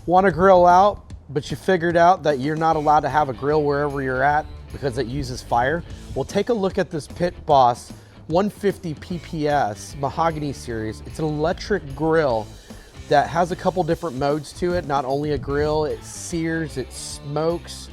Want to grill out, but you figured out that you're not allowed to have a grill wherever you're at because it uses fire? Well, take a look at this Pit Boss 150 PPS Mahogany Series. It's an electric grill that has a couple different modes to it. Not only a grill, it sears, it smokes.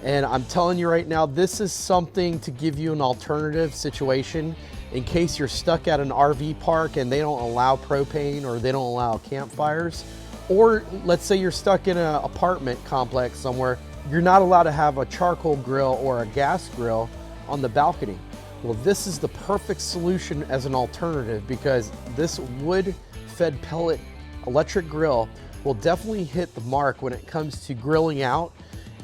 And I'm telling you right now, this is something to give you an alternative situation in case you're stuck at an RV park and they don't allow propane or they don't allow campfires. Or let's say you're stuck in an apartment complex somewhere, you're not allowed to have a charcoal grill or a gas grill on the balcony. Well, this is the perfect solution as an alternative because this wood-fed pellet electric grill will definitely hit the mark when it comes to grilling out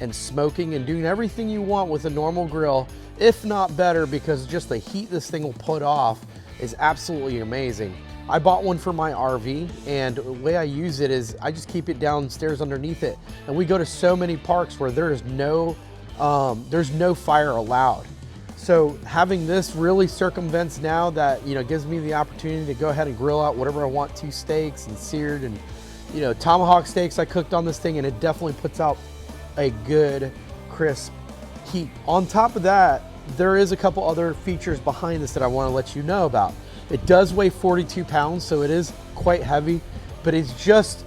and smoking and doing everything you want with a normal grill, if not better, because just the heat this thing will put off is absolutely amazing. I bought one for my RV, and the way I use it is I just keep it downstairs underneath it. And we go to so many parks where there's no fire allowed. So having this really circumvents now that, gives me the opportunity to go ahead and grill out whatever I want to, steaks and seared and, tomahawk steaks I cooked on this thing, and it definitely puts out a good crisp heat. On top of that, there is a couple other features behind this that I want to let you know about. It does weigh 42 pounds, so it is quite heavy, but it's just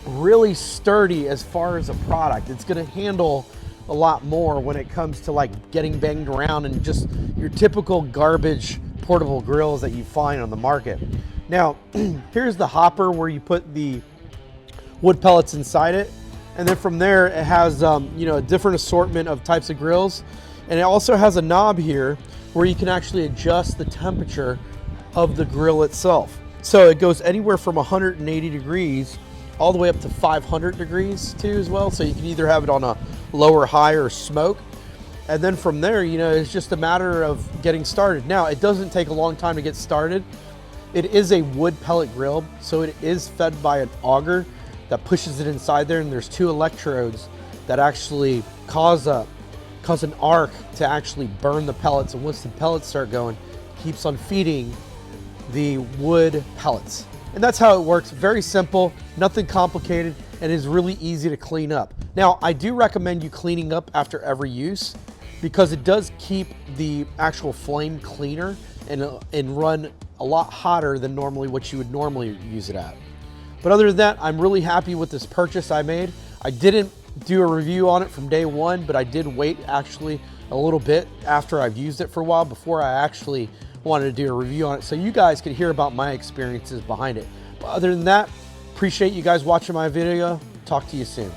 really sturdy as far as a product. It's going to handle a lot more when it comes to like getting banged around and just your typical garbage portable grills that you find on the market. Now, here's the hopper where you put the wood pellets inside it. And then from there, it has a different assortment of types of grills. And it also has a knob here where you can actually adjust the temperature of the grill itself. So it goes anywhere from 180 degrees all the way up to 500 degrees too as well. So you can either have it on a lower, high, or smoke. And then from there, it's just a matter of getting started. Now, it doesn't take a long time to get started. It is a wood pellet grill, so it is fed by an auger that pushes it inside there, and there's two electrodes that actually cause an arc to actually burn the pellets. And once the pellets start going, it keeps on feeding the wood pellets. And that's how it works. Very simple, nothing complicated, and is really easy to clean up. Now, I do recommend you cleaning up after every use because it does keep the actual flame cleaner and run a lot hotter than normally what you would normally use it at. But other than that, I'm really happy with this purchase I made. I didn't do a review on it from day one, but I did wait actually a little bit after I've used it for a while before I actually wanted to do a review on it so you guys could hear about my experiences behind it. But other than that, appreciate you guys watching my video. Talk to you soon.